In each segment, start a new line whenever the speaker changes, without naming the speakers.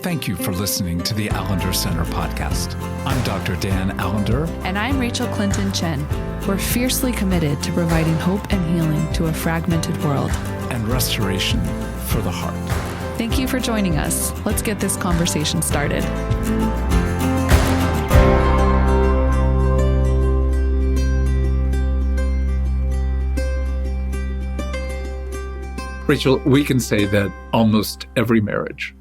Thank you for listening to the Allender Center podcast. I'm Dr. Dan Allender.
And I'm Rachel Clinton Chen. We're fiercely committed to providing hope and healing to a fragmented world.
And restoration for the heart.
Thank you for joining us. Let's get this conversation started.
Rachel, we can say that almost every marriage,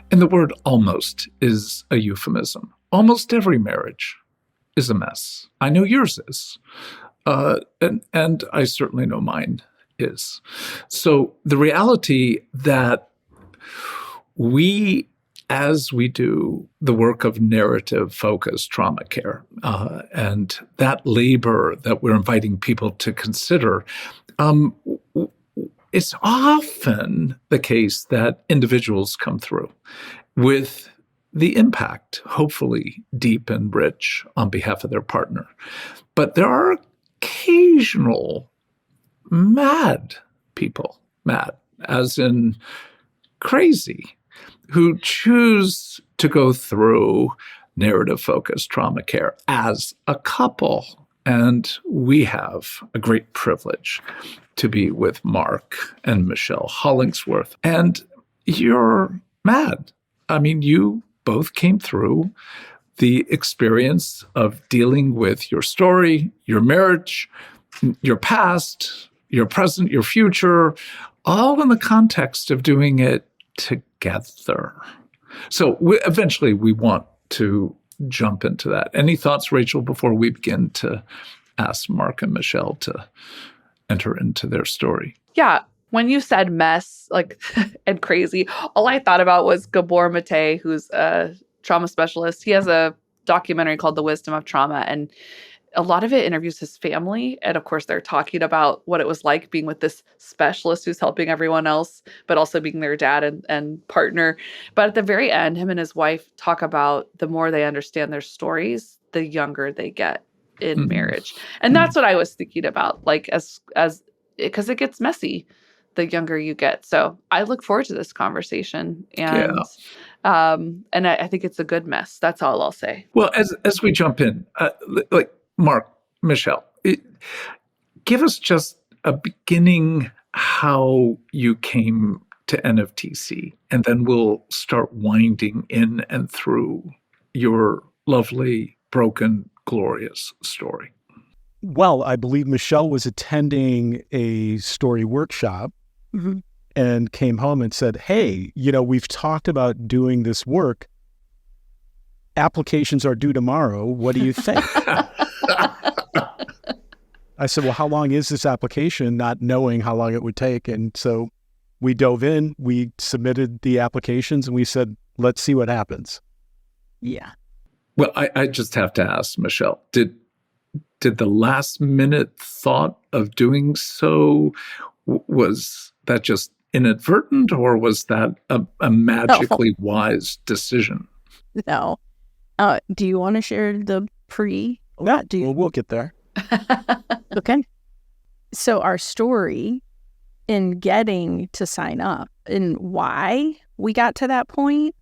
and the word almost is a euphemism. Almost every marriage is a mess. I know yours is. And I certainly know mine is. So the reality that we, as we do the work of narrative-focused trauma care, and that labor that we're inviting people to consider, it's often the case that individuals come through with the impact, hopefully deep and rich, on behalf of their partner. But there are occasional mad people, mad as in crazy, who choose to go through narrative-focused trauma care as a couple. And we have a great privilege to be with Mark and Michelle Hollingsworth. And you're mad. I mean, you both came through the experience of dealing with your story, your marriage, your past, your present, your future, all in the context of doing it together. So eventually we want to jump into that. Any thoughts, Rachel, before we begin to ask Mark and Michelle to enter into their story?
Yeah. When you said mess, and crazy, all I thought about was Gabor Mate, who's a trauma specialist. He has a documentary called The Wisdom of Trauma, and a lot of it interviews his family. And of course, they're talking about what it was like being with this specialist who's helping everyone else, but also being their dad and partner. But at the very end, him and his wife talk about the more they understand their stories, the younger they get in marriage. And that's what I was thinking about, because it gets messy the younger you get. So I look forward to this conversation. And I think it's a good mess. That's all I'll say.
Well, as we jump in, Mark, Michelle, give us just a beginning how you came to NFTC, and then we'll start winding in and through your lovely, broken, glorious story.
Well, I believe Michelle was attending a story workshop and came home and said, hey, we've talked about doing this work. Applications are due tomorrow. What do you think? I said, well, how long is this application? Not knowing how long it would take. And so we dove in, we submitted the applications, and we said, let's see what happens.
Yeah.
Well, I just have to ask, Michelle, did the last minute thought of doing so, was that just inadvertent, or was that a magically wise decision?
No. Do you want to share the pre?
Yeah, we'll get there.
Okay. So our story in getting to sign up and why we got to that point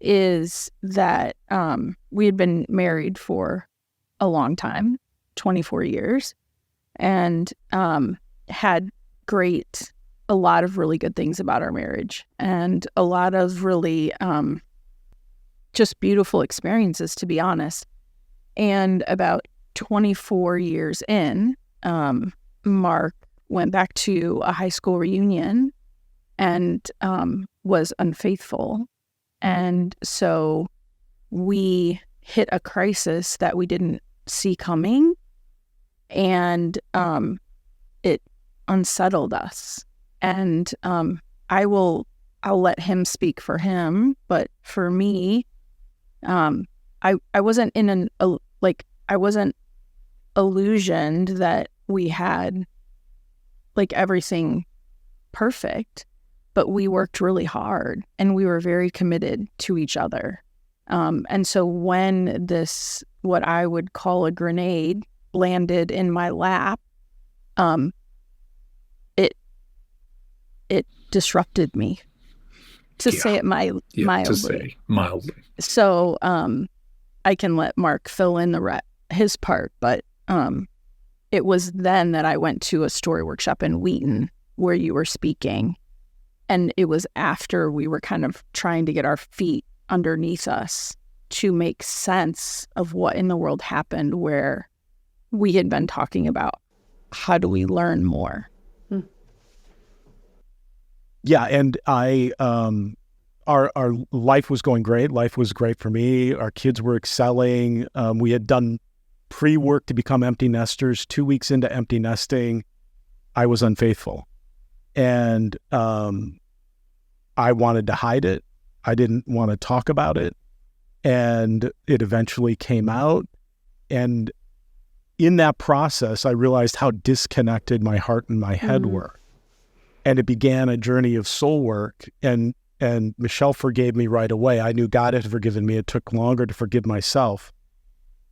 is that we had been married for a long time, 24 years, and had a lot of really good things about our marriage, and a lot of really just beautiful experiences, to be honest. And about 24 years in, Mark went back to a high school reunion and was unfaithful. And so we hit a crisis that we didn't see coming, and it unsettled us. And I'll let him speak for him, but for me, I wasn't I wasn't illusioned that we had everything perfect, but we worked really hard and we were very committed to each other. And so when this, what I would call a grenade, landed in my lap, it disrupted me. to say it mildly.
To say mildly.
So I can let Mark fill in his part, but it was then that I went to a story workshop in Wheaton where you were speaking. And it was after we were kind of trying to get our feet underneath us to make sense of what in the world happened, where we had been talking about how do we learn more.
Yeah, and our life was going great. Life was great for me. Our kids were excelling. We had done pre-work to become empty nesters. 2 weeks into empty nesting, I was unfaithful. And I wanted to hide it. I didn't want to talk about it. And it eventually came out. And in that process, I realized how disconnected my heart and my head were. And it began a journey of soul work. And Michelle forgave me right away. I knew God had forgiven me. It took longer to forgive myself.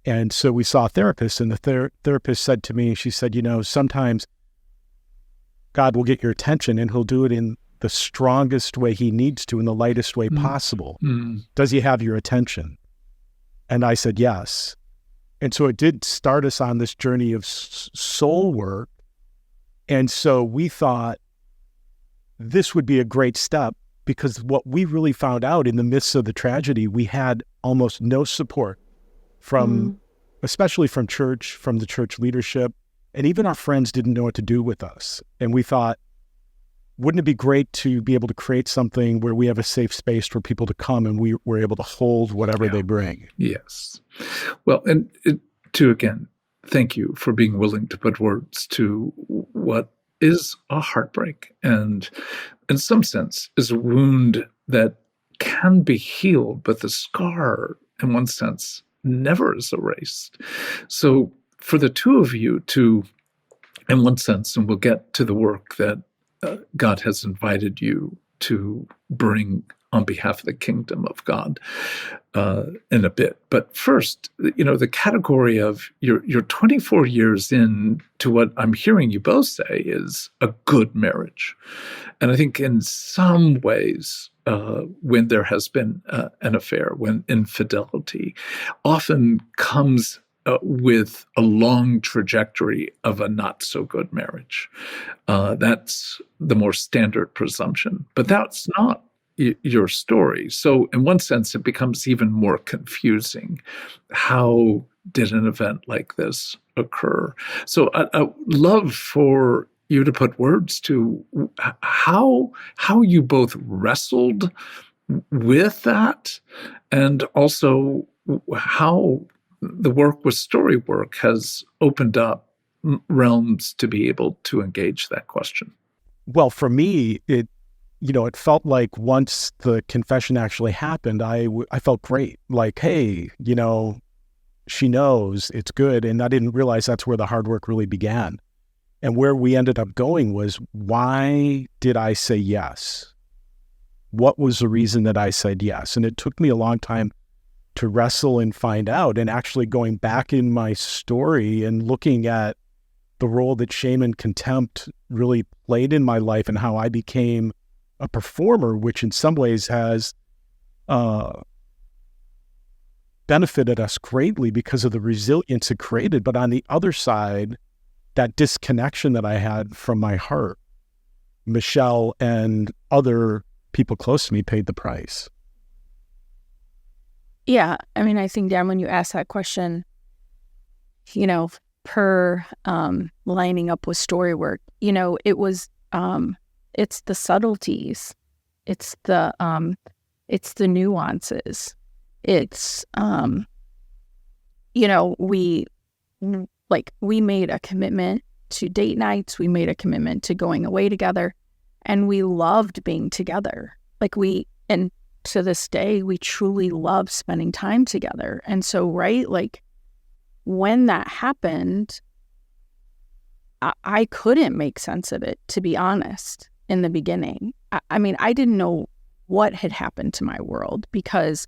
And so we saw a therapist, and the therapist said to me, she said, sometimes God will get your attention and he'll do it in the strongest way he needs to, in the lightest way possible. Does he have your attention? And I said, yes. And so it did start us on this journey of soul work. And so we thought this would be a great step, because what we really found out in the midst of the tragedy, we had almost no support from, especially from church, from the church leadership, and even our friends didn't know what to do with us. And we thought, wouldn't it be great to be able to create something where we have a safe space for people to come and we're able to hold whatever they bring?
Yes. Well, and again, thank you for being willing to put words to what is a heartbreak, and in some sense is a wound that can be healed, but the scar, in one sense, never is erased. So for the two of you to, in one sense, and we'll get to the work that God has invited you to bring on behalf of the kingdom of God in a bit. But first, the category of you're 24 years into what I'm hearing you both say is a good marriage. And I think in some ways, when there has been an affair, when infidelity often comes with a long trajectory of a not so good marriage. That's the more standard presumption, but that's not your story. So in one sense, it becomes even more confusing. How did an event like this occur? So I love for you to put words to how you both wrestled with that, and also how the work with story work has opened up realms to be able to engage that question.
Well, for me, it felt like once the confession actually happened, I felt great. Like, hey, she knows, it's good. And I didn't realize that's where the hard work really began. And where we ended up going was, why did I say yes? What was the reason that I said yes? And it took me a long time to wrestle and find out, and actually going back in my story and looking at the role that shame and contempt really played in my life, and how I became a performer, which in some ways has benefited us greatly because of the resilience it created. But on the other side, that disconnection that I had from my heart, Michelle and other people close to me paid the price.
Yeah. I mean, I think, Dan, when you ask that question, per lining up with story work, it was, it's the subtleties. It's the nuances. It's, we made a commitment to date nights. We made a commitment to going away together, and we loved being together. And to this day, we truly love spending time together. And so, when that happened, I couldn't make sense of it, to be honest, in the beginning. I mean, I didn't know what had happened to my world, because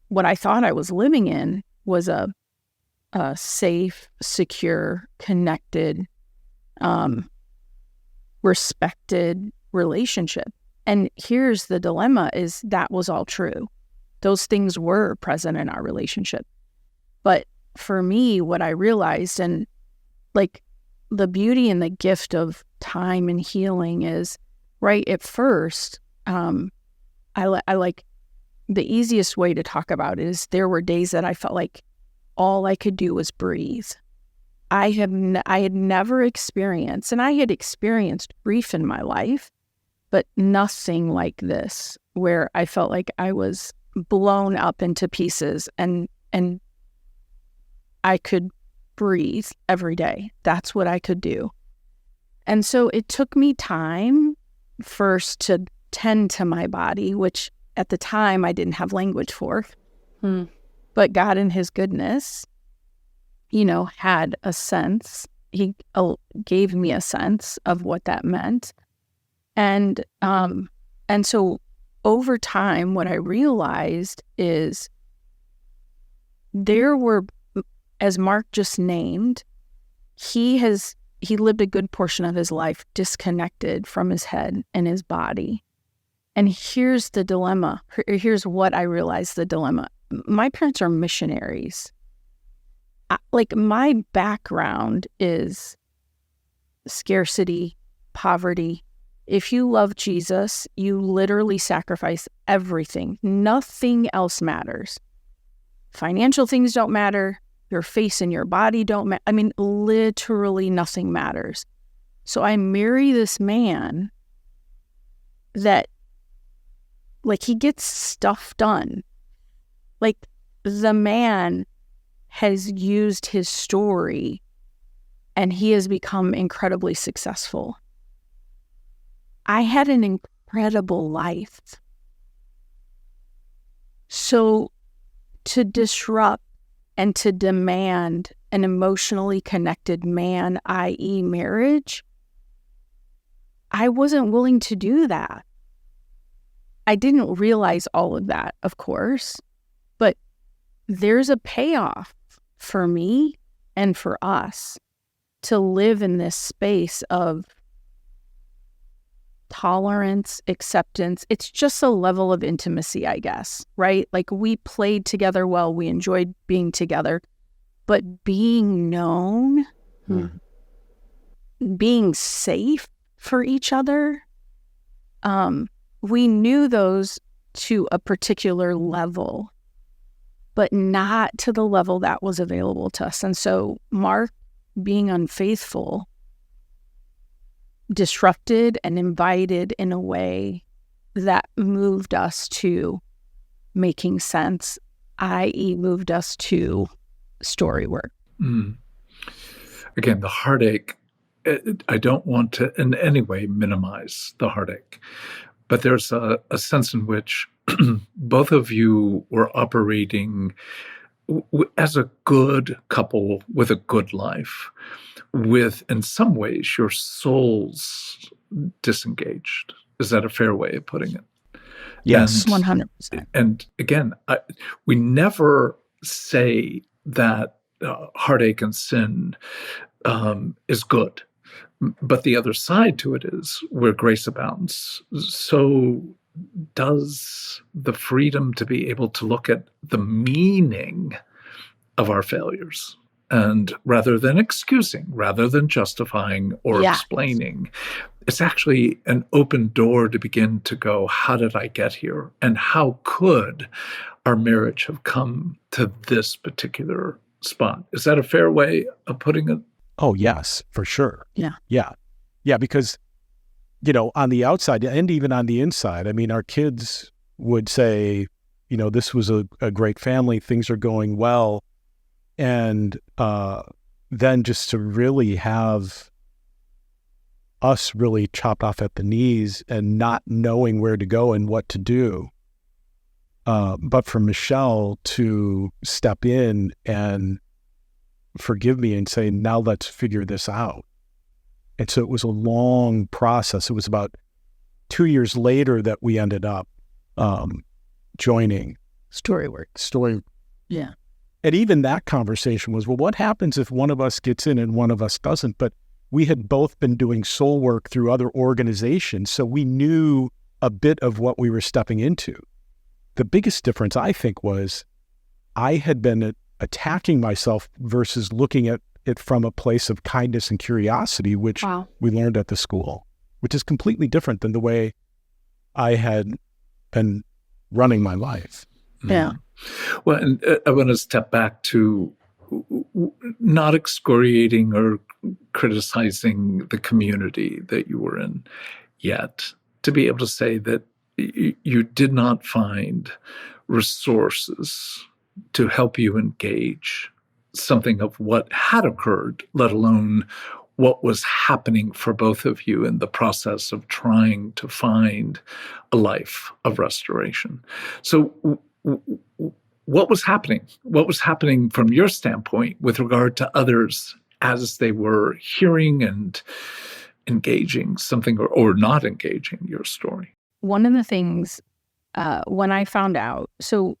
what I thought I was living in was a safe, secure, connected, respected relationship. And here's the dilemma is that was all true. Those things were present in our relationship. But for me, what I realized, and like the beauty and the gift of time and healing is, right at first, I like the easiest way to talk about it is there were days that I felt like all I could do was breathe. I had never experienced, and I had experienced grief in my life, but nothing like this, where I felt like I was blown up into pieces and I could breathe every day. That's what I could do. And so it took me time first to tend to my body, which at the time I didn't have language for. But God in his goodness, had a sense. He gave me a sense of what that meant. And so over time, what I realized is there were, as Mark just named, he lived a good portion of his life disconnected from his head and his body. And here's the dilemma. Here's what I realized the dilemma. My parents are missionaries. My background is scarcity, poverty. If you love Jesus, you literally sacrifice everything. Nothing else matters. Financial things don't matter. Your face and your body don't matter. I mean, literally nothing matters. So I marry this man that, he gets stuff done. The man has used his story and he has become incredibly successful. I had an incredible life. So to disrupt and to demand an emotionally connected man, i.e. marriage, I wasn't willing to do that. I didn't realize all of that, of course, but there's a payoff for me and for us to live in this space of tolerance, acceptance. It's just a level of intimacy, I guess, right? We played together well, we enjoyed being together, but being known, being safe for each other, we knew those to a particular level, but not to the level that was available to us. And so Mark being unfaithful disrupted and invited in a way that moved us to making sense, i.e. moved us to story work.
Again, the heartache, I don't want to in any way minimize the heartache, but there's a sense in which both of you were operating as a good couple with a good life, with, in some ways, your souls disengaged. Is that a fair way of putting it?
Yes.
100%.
And again, we never say that heartache and sin is good. But the other side to it is where grace abounds. So does the freedom to be able to look at the meaning of our failures, and rather than excusing, rather than justifying or explaining, it's actually an open door to begin to go, how did I get here? And how could our marriage have come to this particular spot? Is that a fair way of putting it?
Oh, yes, for sure.
Yeah.
Yeah, because, on the outside and even on the inside, I mean, our kids would say, this was a great family, things are going well. And then just to really have us really chopped off at the knees and not knowing where to go and what to do. But for Michelle to step in and forgive me and say, now let's figure this out. And so it was a long process. It was about 2 years later that we ended up joining
Story work. Yeah.
And even that conversation was, well, what happens if one of us gets in and one of us doesn't? But we had both been doing soul work through other organizations. So we knew a bit of what we were stepping into. The biggest difference, I think, was I had been attacking myself versus looking at it from a place of kindness and curiosity, which we learned at the school, which is completely different than the way I had been running my life.
Yeah.
Well, and I want to step back to not excoriating or criticizing the community that you were in yet, to be able to say that you did not find resources to help you engage something of what had occurred, let alone what was happening for both of you in the process of trying to find a life of restoration. So what was happening? What was happening from your standpoint with regard to others as they were hearing and engaging something or not engaging your story?
One of the things when I found out, so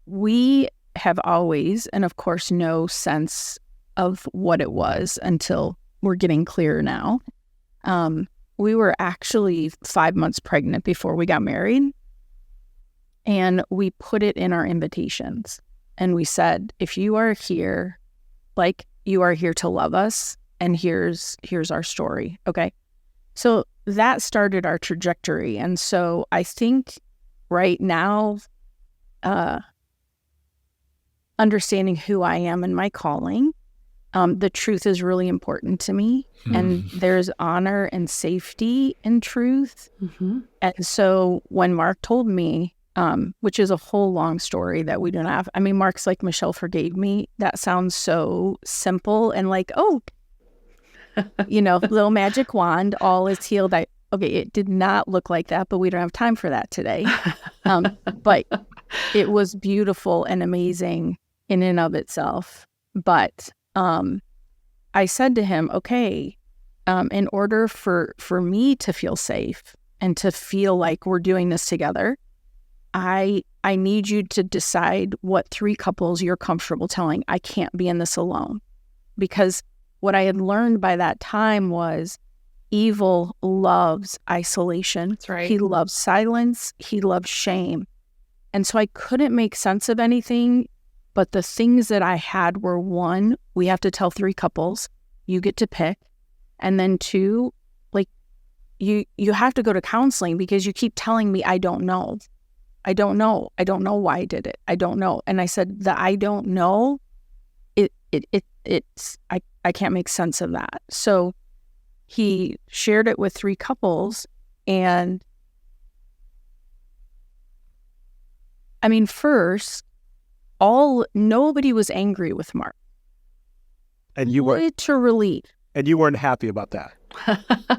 we have always, and of course, no sense of what it was until we're getting clearer now. We were actually 5 months pregnant before we got married. And we put it in our invitations. And we said, if you are here, like you are here to love us, and here's our story. Okay. So that started our trajectory. And so I think right now, understanding who I am and my calling, the truth is really important to me. And there's honor and safety in truth. And so when Mark told me, which is a whole long story that we don't have. I mean, Mark's like, Michelle forgave me. That sounds so simple and like, oh, little magic wand, all is healed. Okay, it did not look like that, but we don't have time for that today. But it was beautiful and amazing in and of itself. But I said to him, okay, in order for me to feel safe and to feel like we're doing this together, I need you to decide what 3 couples you're comfortable telling. I can't be in this alone. Because what I had learned by that time was evil loves isolation.
That's right.
He loves silence. He loves shame. And so I couldn't make sense of anything, but the things that I had were, 1, we have to tell 3 couples. You get to pick. And then 2, like you have to go to counseling because you keep telling me, I don't know. I don't know. I don't know why I did it. I don't know. And I said, the I don't know, I can't make sense of that. So he shared it with 3 couples. And I mean, first, nobody was angry with Mark.
And you were
literally.
And you weren't happy about that.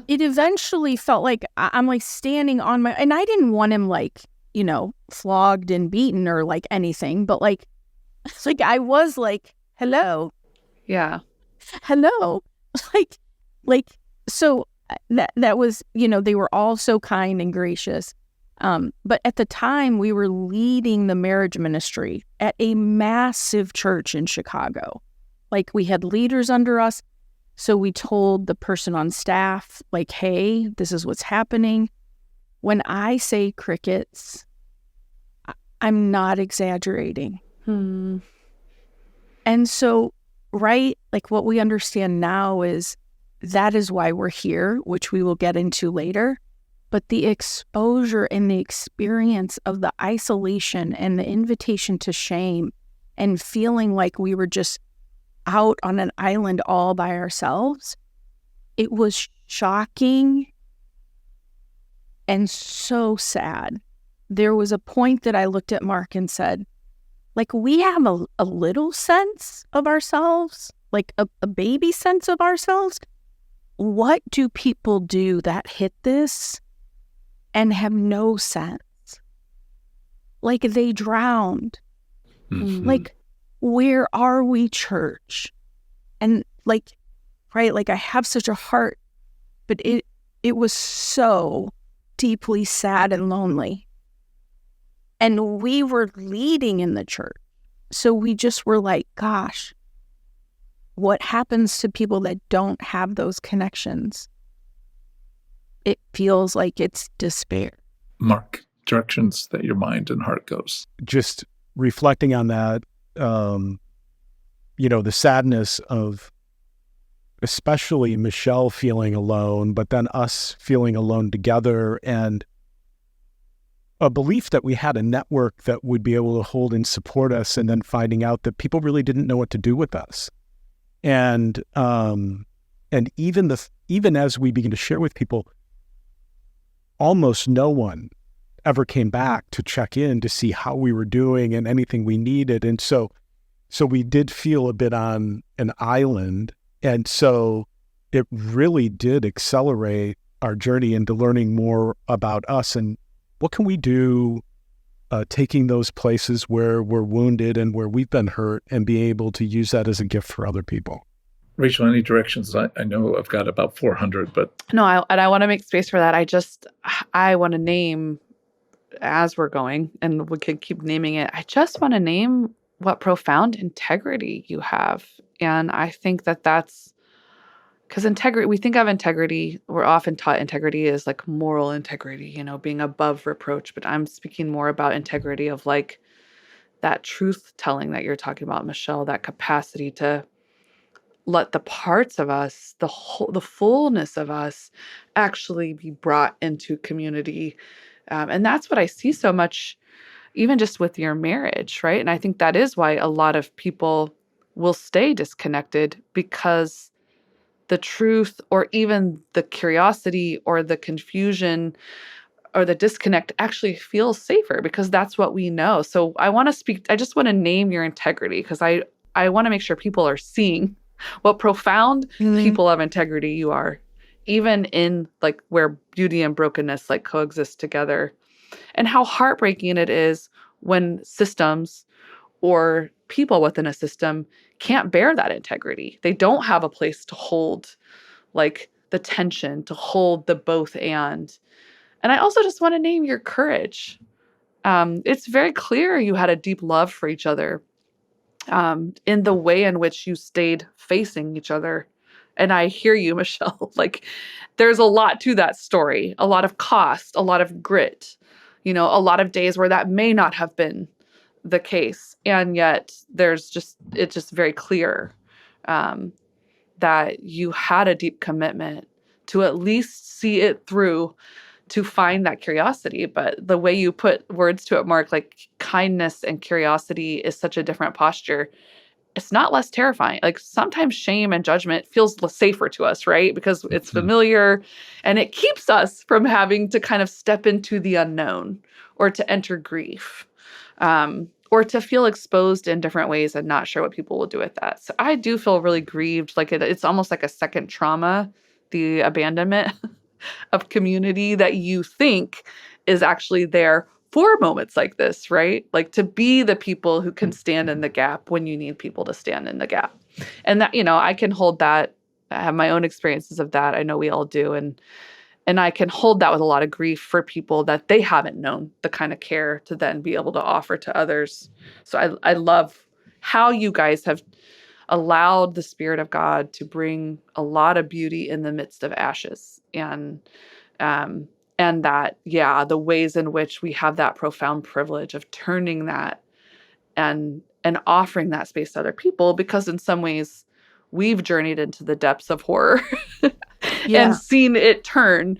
It eventually felt like I'm like standing on my, and I didn't want him like, flogged and beaten or like anything, but like, it's like I was like, hello.
Yeah.
Hello. Like, so that was, they were all so kind and gracious. But at the time we were leading the marriage ministry at a massive church in Chicago. Like we had leaders under us. So we told the person on staff, like, hey, this is what's happening. When I say crickets, I'm not exaggerating. And so, right, like what we understand now is that is why we're here, which we will get into later. But the exposure and the experience of the isolation and the invitation to shame and feeling like we were just out on an island all by ourselves, it was shocking and so sad. There was a point that I looked at Mark and said, like, we have a little sense of ourselves, like a baby sense of ourselves. What do people do that hit this and have no sense? Like they drowned. Like, where are we, church? And like, right, like I have such a heart, but it was so deeply sad and lonely. And we were leading in the church. So we just were like, gosh, what happens to people that don't have those connections? It feels like it's despair.
Mark, directions that your mind and heart goes?
Just reflecting on that, the sadness of especially Michelle feeling alone, but then us feeling alone together, and a belief that we had a network that would be able to hold and support us, and then finding out that people really didn't know what to do with us. And even as we begin to share with people, almost no one ever came back to check in to see how we were doing and anything we needed. And so we did feel a bit on an island. And so it really did accelerate our journey into learning more about us and what can we do, taking those places where we're wounded and where we've been hurt and be able to use that as a gift for other people.
Rachel, any directions? I know I've got about 400, but...
No, I want to make space for that. I want to name, as we're going, and we could keep naming it, I just want to name what profound integrity you have. And I think that's, because integrity, we think of integrity, we're often taught integrity is like moral integrity, being above reproach. But I'm speaking more about integrity of like that truth telling that you're talking about, Michelle, that capacity to let the parts of us, the fullness of us actually be brought into community. And that's what I see so much, even just with your marriage, right? And I think that is why a lot of people will stay disconnected, because the truth or even the curiosity or the confusion or the disconnect actually feels safer because that's what we know. So I just want to name your integrity, because I want to make sure people are seeing what profound people of integrity you are, even in like where beauty and brokenness like coexist together, and how heartbreaking it is when systems or people within a system can't bear that integrity. They don't have a place to hold like the tension, to hold the both and. And I also just want to name your courage. It's very clear you had a deep love for each other, in the way in which you stayed facing each other. And I hear you, Michelle, like there's a lot to that story, a lot of cost, a lot of grit, a lot of days where that may not have been the case. And yet it's just very clear that you had a deep commitment to at least see it through, to find that curiosity. But the way you put words to it, Mark, like kindness and curiosity is such a different posture. It's not less terrifying. Like sometimes shame and judgment feels safer to us, right? Because it's familiar and it keeps us from having to kind of step into the unknown or to enter grief, or to feel exposed in different ways and not sure what people will do with that. So I do feel really grieved. Like it's almost like a second trauma, the abandonment of community that you think is actually there for moments like this, right? Like to be the people who can stand in the gap when you need people to stand in the gap. And that, I can hold that. I have my own experiences of that. I know we all do. And I can hold that with a lot of grief for people that they haven't known the kind of care to then be able to offer to others. So I love how you guys have allowed the Spirit of God to bring a lot of beauty in the midst of ashes. And that, the ways in which we have that profound privilege of turning that and offering that space to other people, because in some ways we've journeyed into the depths of horror and seen it turn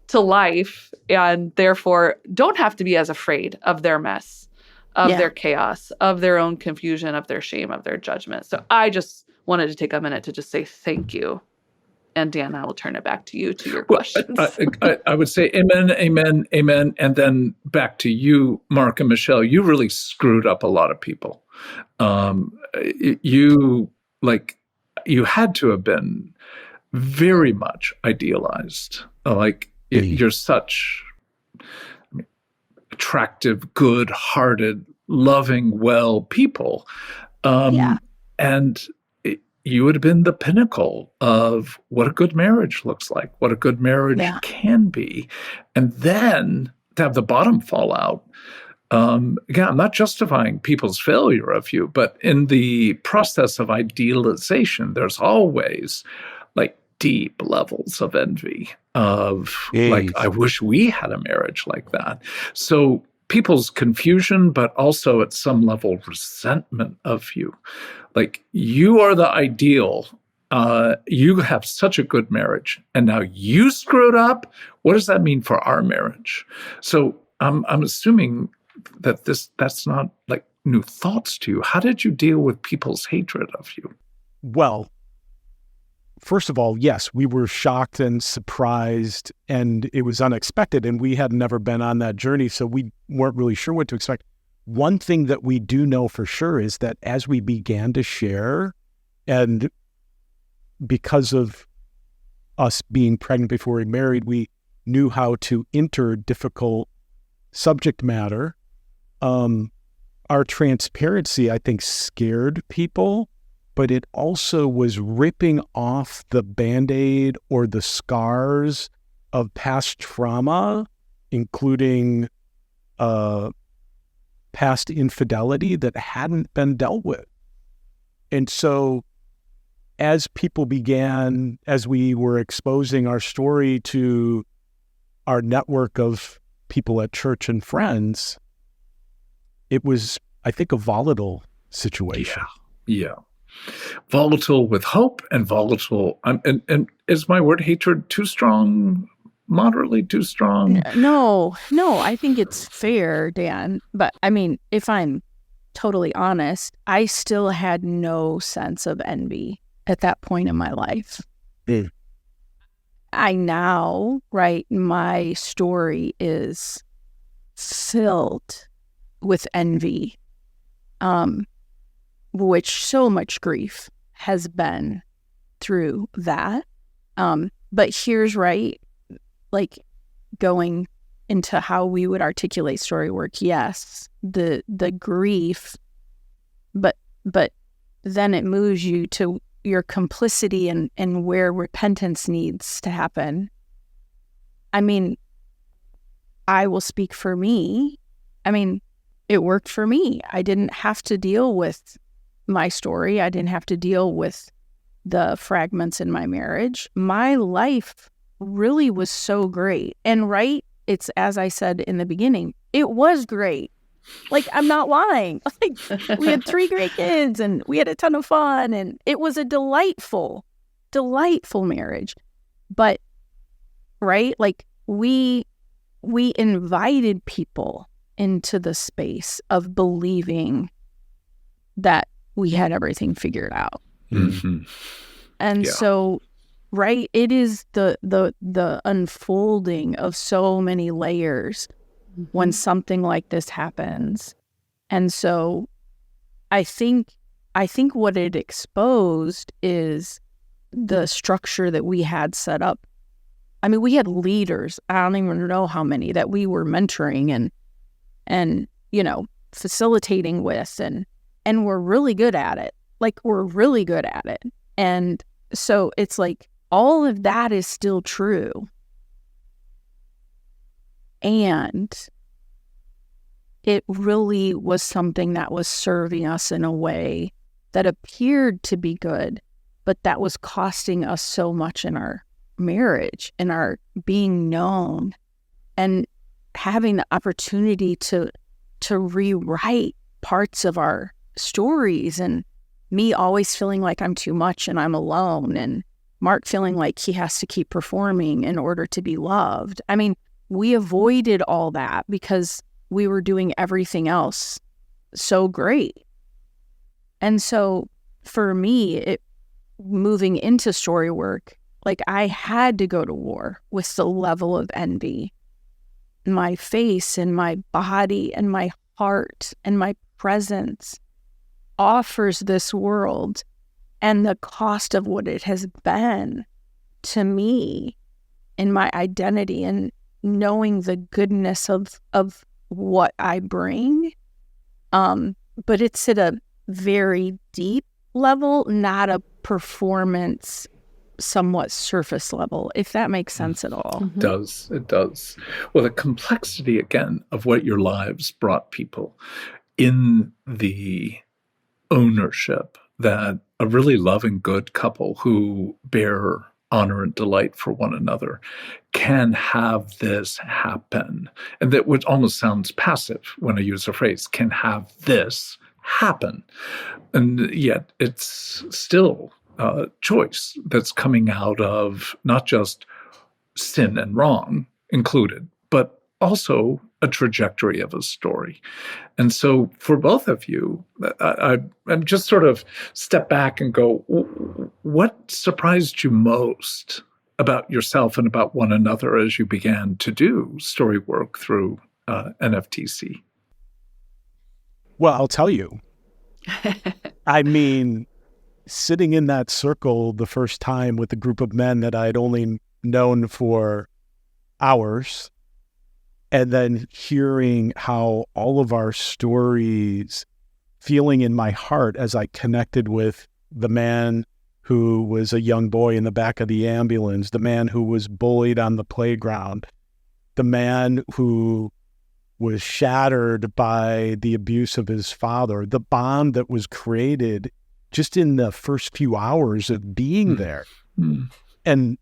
to life, and therefore don't have to be as afraid of their mess, of their chaos, of their own confusion, of their shame, of their judgment. So I just wanted to take a minute to just say thank you. And Dan, I will turn it back to you, to your questions.
I would say amen, amen, amen. And then back to you, Mark and Michelle. You really screwed up a lot of people. You had to have been very much idealized. You're such attractive, good-hearted, loving, well people. And you would have been the pinnacle of what a good marriage looks like, what a good marriage can be. And then to have the bottom fall out. Again, I'm not justifying people's failure of you, but in the process of idealization, there's always like deep levels of envy of like, I wish we had a marriage like that. So people's confusion, but also at some level resentment of you. Like, you are the ideal. You have such a good marriage, and now you screwed up. What does that mean for our marriage? So I'm assuming that that's not like new thoughts to you. How did you deal with people's hatred of you?
Well, first of all, yes, we were shocked and surprised, and it was unexpected, and we had never been on that journey, so we weren't really sure what to expect. One thing that we do know for sure is that as we began to share, and because of us being pregnant before we married, we knew how to enter difficult subject matter. Our transparency, I think, scared people, but it also was ripping off the Band-Aid or the scars of past trauma, including past infidelity that hadn't been dealt with. And so as we were exposing our story to our network of people at church and friends, it was, I think, a volatile situation.
Yeah. Volatile with hope and volatile. And is my word hatred too strong? Moderately too strong?
No, I think it's fair, Dan. But I mean, if I'm totally honest, I still had no sense of envy at that point in my life. I now, right, my story is filled with envy, which so much grief has been through that. But here's right, like going into how we would articulate story work. Yes, the grief, but then it moves you to your complicity and where repentance needs to happen. I mean, I will speak for me. I mean, it worked for me. I didn't have to deal with my story. I didn't have to deal with the fragments in my marriage. My life really was so great. And right, it's as I said in the beginning, it was great. Like, I'm not lying. Like, we had 3 great kids and we had a ton of fun and it was a delightful marriage. But right, like we invited people into the space of believing that we had everything figured out.
Mm-hmm.
And so, right, it is the unfolding of so many layers when something like this happens. And so I think what it exposed is the structure that we had set up. I mean, we had leaders, I don't even know how many, that we were mentoring and you know, facilitating with, and we're really good at it. Like, we're really good at it. And so it's like all of that is still true. And it really was something that was serving us in a way that appeared to be good, but that was costing us so much in our marriage, in our being known, and having the opportunity to rewrite parts of our stories, and me always feeling like I'm too much and I'm alone, and Mark feeling like he has to keep performing in order to be loved. I mean, we avoided all that because we were doing everything else so great. And so for me, moving into story work, like, I had to go to war with the level of envy. My face and my body and my heart and my presence offers this world, and the cost of what it has been to me in my identity and knowing the goodness of what I bring. But it's at a very deep level, not a performance, somewhat surface level, if that makes sense at all.
It does. Well, the complexity, again, of what your lives brought people in the ownership that a really loving, good couple who bear honor and delight for one another can have this happen. And that which almost sounds passive when I use the phrase, can have this happen. And yet it's still a choice that's coming out of not just sin and wrong included, but also a trajectory of a story. And so for both of you, I'm just sort of step back and go, what surprised you most about yourself and about one another as you began to do story work through NFTC?
Well, I'll tell you. I mean, sitting in that circle the first time with a group of men that I'd only known for hours, and then hearing how all of our stories, feeling in my heart as I connected with the man who was a young boy in the back of the ambulance, the man who was bullied on the playground, the man who was shattered by the abuse of his father, the bond that was created just in the first few hours of being there, and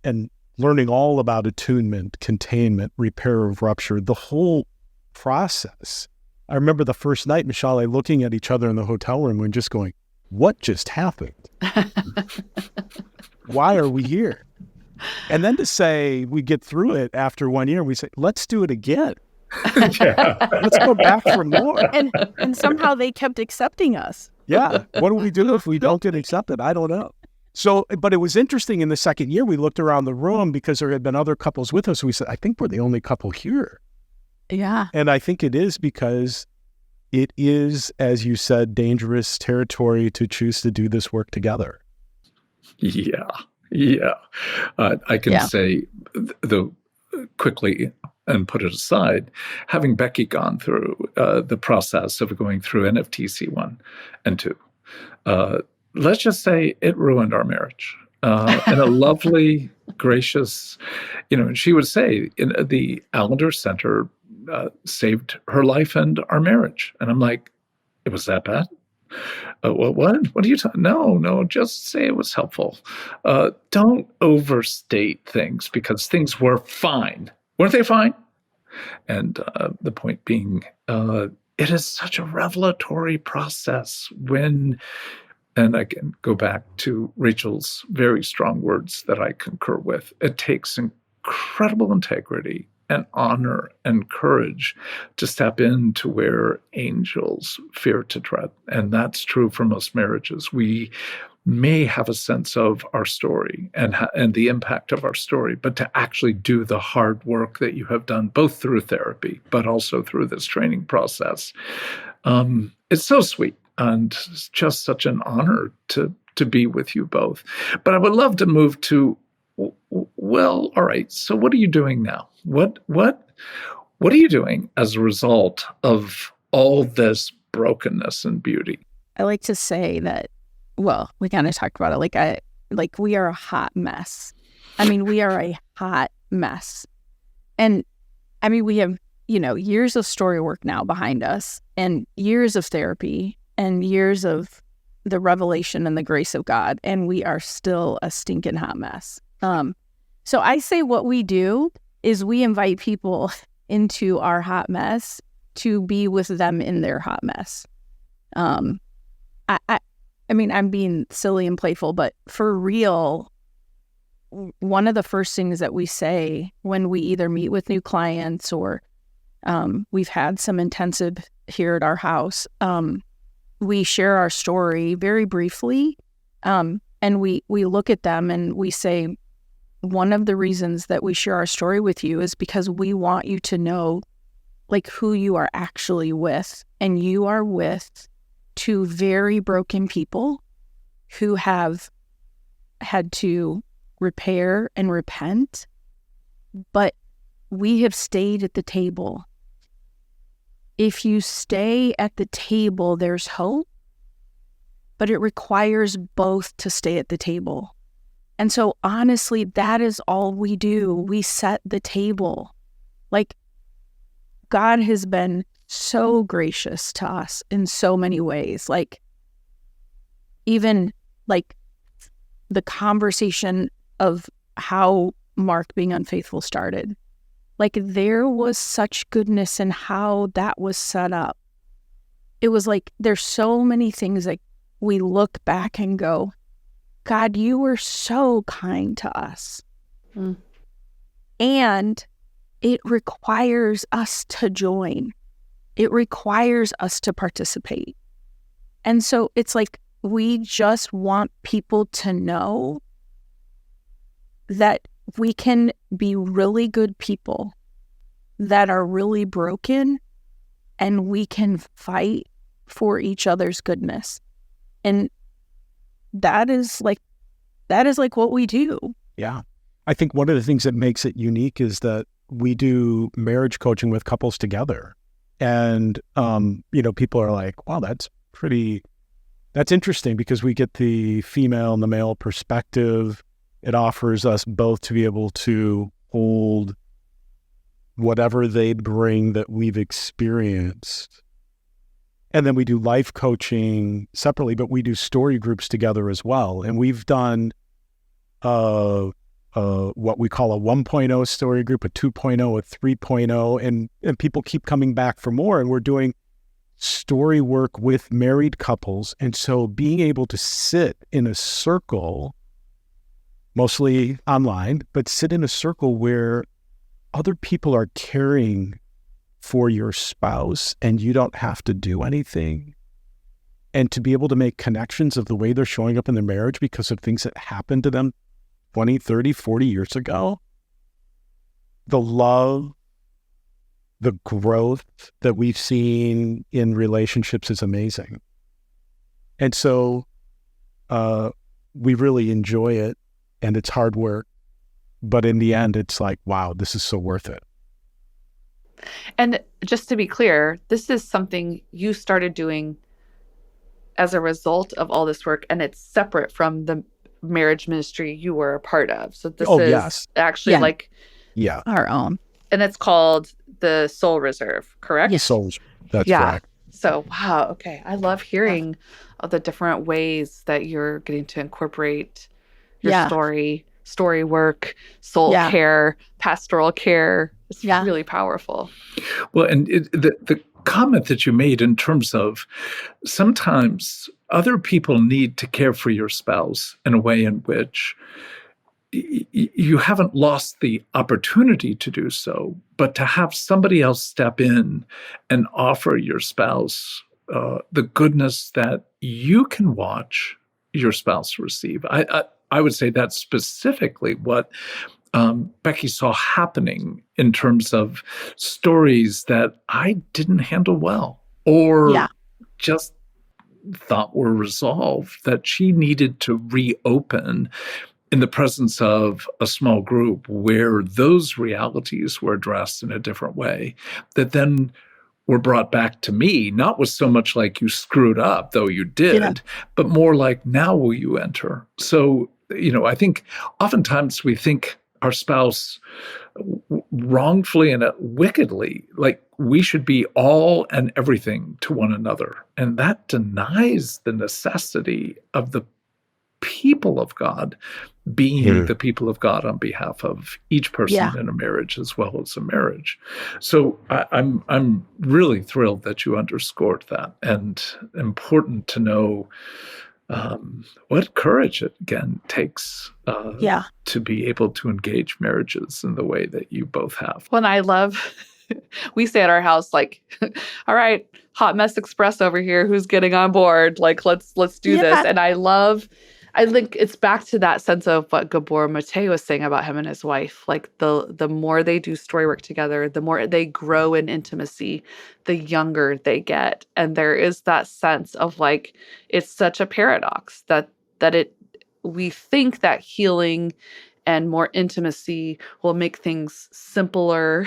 learning all about attunement, containment, repair of rupture, the whole process. I remember the first night, Michelle, looking at each other in the hotel room and just going, what just happened? Why are we here? And then to say we get through it after 1 year, we say, let's do it again. Let's go back for more.
And somehow they kept accepting us.
Yeah. What do we do if we don't get accepted? I don't know. So, but it was interesting in the second year, we looked around the room because there had been other couples with us. We said, I think we're the only couple here.
Yeah.
And I think it is because it is, as you said, dangerous territory to choose to do this work together.
Yeah. I can say, quickly and put it aside, having Becky gone through the process of going through NFTC 1 and 2, let's just say it ruined our marriage in a lovely, gracious, and she would say, the Allender Center saved her life and our marriage. And I'm like, it was that bad? What are you talking? No, just say it was helpful. Don't overstate things because things were fine. Weren't they fine? And the point being, it is such a revelatory process when, and I can go back to Rachel's very strong words that I concur with, it takes incredible integrity and honor and courage to step into where angels fear to tread. And that's true for most marriages. We may have a sense of our story and the impact of our story, but to actually do the hard work that you have done, both through therapy, but also through this training process, it's so sweet. And it's just such an honor to be with you both. But I would love to move to, well, all right, so what are you doing now? What are you doing as a result of all this brokenness and beauty?
I like to say that, well, we kind of talked about it. Like we are a hot mess. I mean, we are a hot mess. And I mean, we have, years of story work now behind us and years of therapy and years of the revelation and the grace of God. And we are still a stinking hot mess. So I say what we do is we invite people into our hot mess to be with them in their hot mess. I mean, I'm being silly and playful, but for real, one of the first things that we say when we either meet with new clients or we've had some intensive here at our house, we share our story very briefly, and we look at them and we say, one of the reasons that we share our story with you is because we want you to know like who you are actually with, and you are with two very broken people who have had to repair and repent, but we have stayed at the table. If you stay at the table, there's hope, but it requires both to stay at the table. And so honestly, that is all we do. We set the table. Like, God has been so gracious to us in so many ways. Like, even like the conversation of how Mark being unfaithful started. Like, there was such goodness in how that was set up. It was like, there's so many things that we look back and go, God, you were so kind to us.
Mm.
And it requires us to join. It requires us to participate. And so it's like, we just want people to know that we can be really good people that are really broken, and we can fight for each other's goodness. And that is like what we do.
Yeah. I think one of the things that makes it unique is that we do marriage coaching with couples together. And, people are like, wow, that's interesting, because we get the female and the male perspective. It offers us both to be able to hold whatever they bring that we've experienced. And then we do life coaching separately, but we do story groups together as well. And we've done what we call a 1.0 story group, a 2.0, a 3.0, and people keep coming back for more. And we're doing story work with married couples. And so being able to sit in a circle, mostly online, but sit in a circle where other people are caring for your spouse and you don't have to do anything. And to be able to make connections of the way they're showing up in their marriage because of things that happened to them 20, 30, 40 years ago. The love, the growth that we've seen in relationships is amazing. And so we really enjoy it, and it's hard work. But in the end, it's like, wow, this is so worth it.
And just to be clear, this is something you started doing as a result of all this work, and it's separate from the marriage ministry you were a part of. So this is actually
our own.
And it's called the Soul Reserve, correct?
Yes.
That's correct.
So, wow. Okay. I love hearing of the different ways that you're getting to incorporate your story work, soul care, pastoral care. It's really powerful.
Well, and the comment that you made in terms of sometimes other people need to care for your spouse in a way in which you haven't lost the opportunity to do so, but to have somebody else step in and offer your spouse the goodness that you can watch your spouse receive. I would say that's specifically what Becky saw happening in terms of stories that I didn't handle well or just thought were resolved, that she needed to reopen in the presence of a small group where those realities were addressed in a different way, that then were brought back to me, not with so much like you screwed up, though you did, but more like, now will you enter? So, I think oftentimes we think our spouse wrongfully and wickedly, like we should be all and everything to one another. And that denies the necessity of the people of God being the people of God on behalf of each person in a marriage as well as a marriage. So I'm really thrilled that you underscored that, and important to know what courage it again takes to be able to engage marriages in the way that you both have.
Well, and I love, we say at our house, like, all right, hot mess express over here. Who's getting on board? Like, let's do this. And I think it's back to that sense of what Gabor Mate was saying about him and his wife. Like the more they do story work together, the more they grow in intimacy, the younger they get. And there is that sense of like, it's such a paradox that we think that healing and more intimacy will make things simpler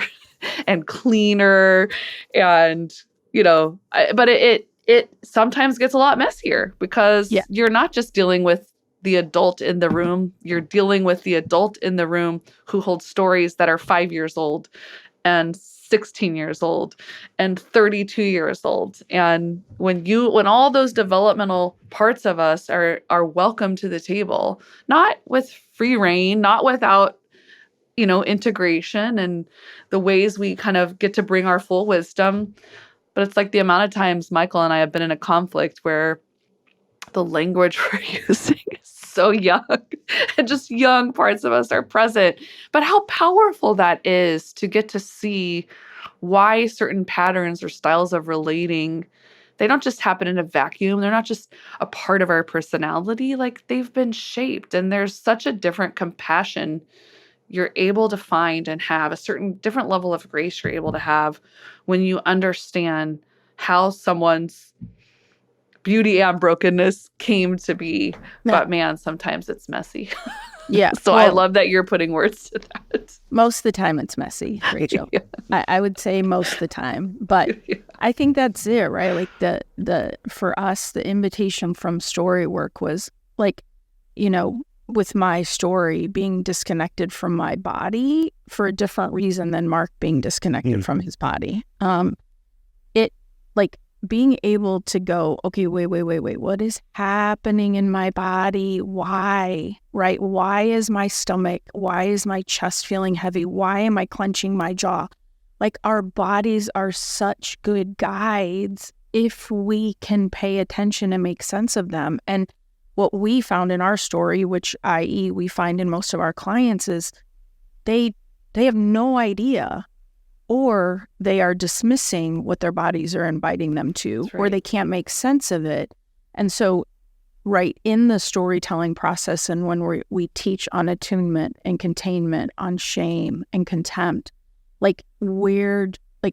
and cleaner. And, but it sometimes gets a lot messier because you're not just dealing with the adult in the room. You're dealing with the adult in the room who holds stories that are 5 years old. And 16 years old and 32 years old. And when all those developmental parts of us are welcome to the table, not with free reign, not without, integration and the ways we kind of get to bring our full wisdom. But it's like the amount of times Michael and I have been in a conflict where the language we're using is so young and just young parts of us are present. But how powerful that is to get to see why certain patterns or styles of relating, they don't just happen in a vacuum. They're not just a part of our personality. Like, they've been shaped, and there's such a different compassion you're able to find and have, a certain different level of grace you're able to have when you understand how someone's beauty and brokenness came to be.
Yeah.
But man, sometimes it's messy.
Yeah.
So I love that you're putting words to that.
Most of the time it's messy, Rachel.
Yeah.
I would say most of the time. But
Yeah.
I think that's it, right? Like the for us, the invitation from story work was like, with my story being disconnected from my body for a different reason than Mark being disconnected from his body. It like being able to go, okay, wait, what is happening in my body? Why, right? Why is my stomach, why is my chest feeling heavy? Why am I clenching my jaw? Like, our bodies are such good guides if we can pay attention and make sense of them. And what we found in our story, which i.e. we find in most of our clients, is they have no idea, or they are dismissing what their bodies are inviting them to,
That's right.
or they can't make sense of it. And so right in the storytelling process, and when we teach on attunement and containment, on shame and contempt, like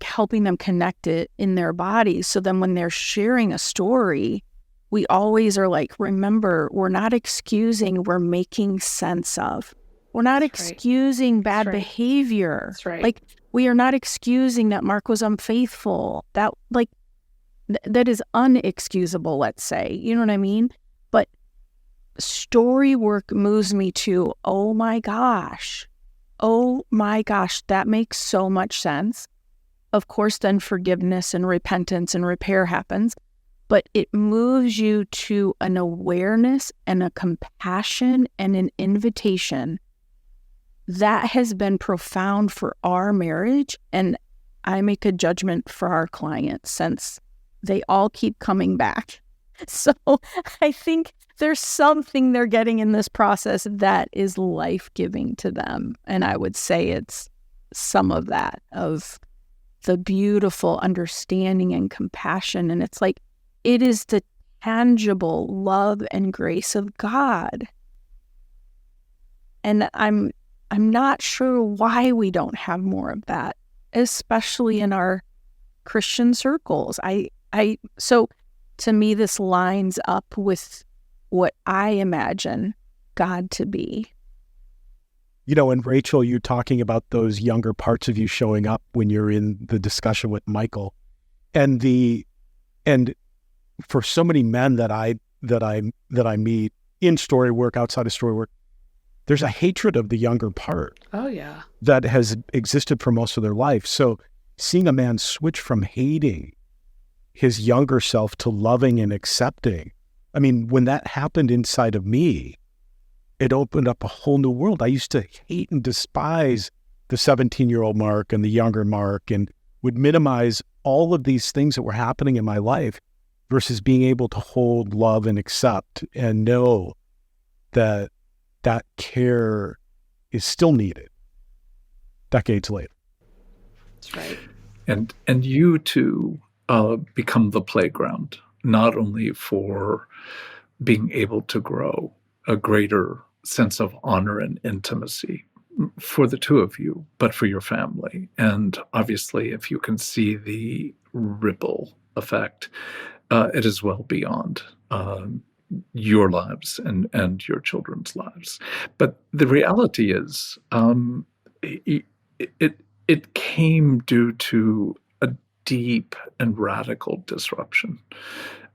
helping them connect it in their bodies. So then when they're sharing a story, we always are like, remember, we're not excusing, we're making sense of. We're not
That's right.
excusing bad
That's right.
behavior.
That's right.
Like, we are not excusing that Mark was unfaithful. That that is unexcusable, let's say. You know what I mean? But story work moves me to, oh my gosh, that makes so much sense. Of course, then forgiveness and repentance and repair happens. But it moves you to an awareness and a compassion and an invitation that has been profound for our marriage. And I make a judgment for our clients, since they all keep coming back. So I think there's something they're getting in this process that is life-giving to them. And I would say it's some of that, of the beautiful understanding and compassion. And it's like, it is the tangible love and grace of God. And I'm not sure why we don't have more of that, especially in our Christian circles. So to me, this lines up with what I imagine God to be.
And Rachel, you talking about those younger parts of you showing up when you're in the discussion with Michael, and for so many men that I meet in story work, outside of story work, there's a hatred of the younger part.
Oh, yeah.
That has existed for most of their life. So seeing a man switch from hating his younger self to loving and accepting, I mean, when that happened inside of me, it opened up a whole new world. I used to hate and despise the 17-year-old Mark and the younger Mark, and would minimize all of these things that were happening in my life, versus being able to hold, love, and accept, and know that that care is still needed decades later.
That's right.
And you two become the playground, not only for being able to grow a greater sense of honor and intimacy for the two of you, but for your family. And obviously, if you can see the ripple effect, it is well beyond your lives and your children's lives. But the reality is, it came due to a deep and radical disruption.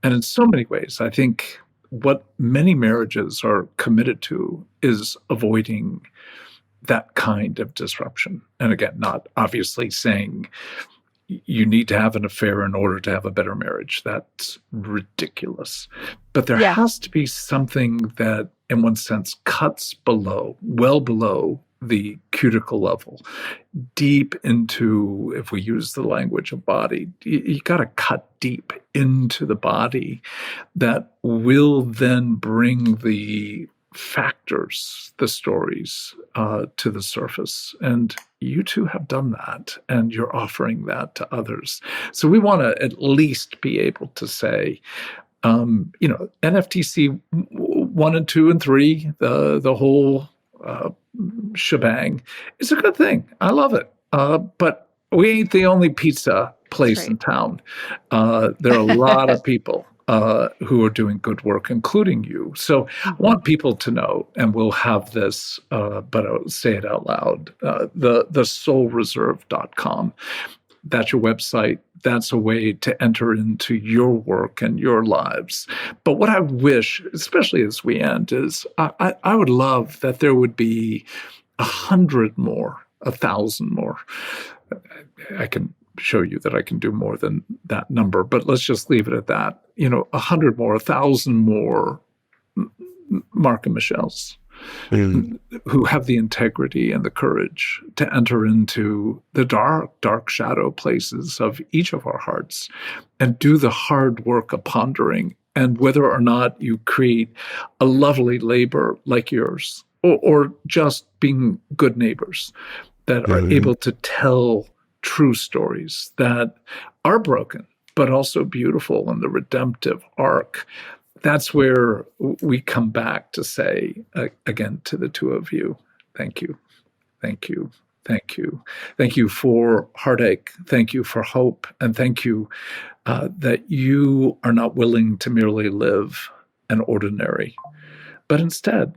And in so many ways, I think what many marriages are committed to is avoiding that kind of disruption. And again, not obviously saying you need to have an affair in order to have a better marriage. That's ridiculous. But there has to be something that, in one sense, cuts below, well below the cuticle level, deep into, if we use the language of body, you got to cut deep into the body that will then bring the factors, the stories to the surface. And you two have done that, and you're offering that to others. So we want to at least be able to say, NFTC 1 and 2 and 3, the whole shebang is a good thing. I love it. But we ain't the only pizza place in town. There are a lot of people who are doing good work, including you. So I want people to know, and we'll have this, but I'll say it out loud, the soulreserve.com. That's your website. That's a way to enter into your work and your lives. But what I wish, especially as we end, is I would love that there would be 100 more, 1,000 more. I can show you that I can do more than that number, but let's just leave it at that. 100 more, 1,000 more Mark and Michelle's who have the integrity and the courage to enter into the dark, dark shadow places of each of our hearts and do the hard work of pondering. And whether or not you create a lovely labor like yours, or just being good neighbors that are able to tell true stories that are broken, but also beautiful in the redemptive arc. That's where we come back to say, again, to the two of you, thank you, thank you, thank you. Thank you for heartache. Thank you for hope. And thank you that you are not willing to merely live an ordinary, but instead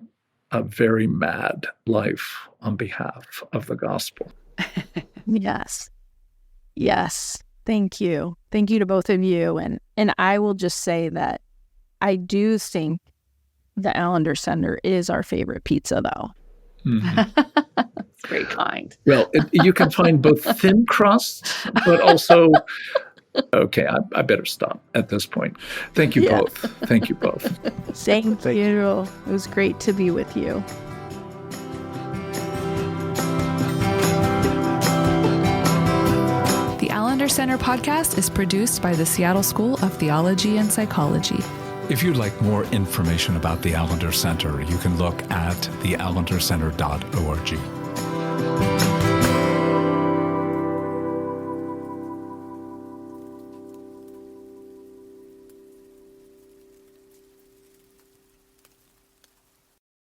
a very mad life on behalf of the gospel.
Yes. Yes. Thank you. Thank you to both of you. And I will just say that I do think the Allender Center is our favorite pizza, though.
That's very kind.
Well, you can find both thin crust, but also, okay, I better stop at this point. Thank you both. Thank you both.
Thank you. It was great to be with you.
The Allender Center podcast is produced by the Seattle School of Theology and Psychology.
If you'd like more information about the Allender Center, you can look at theallendercenter.org.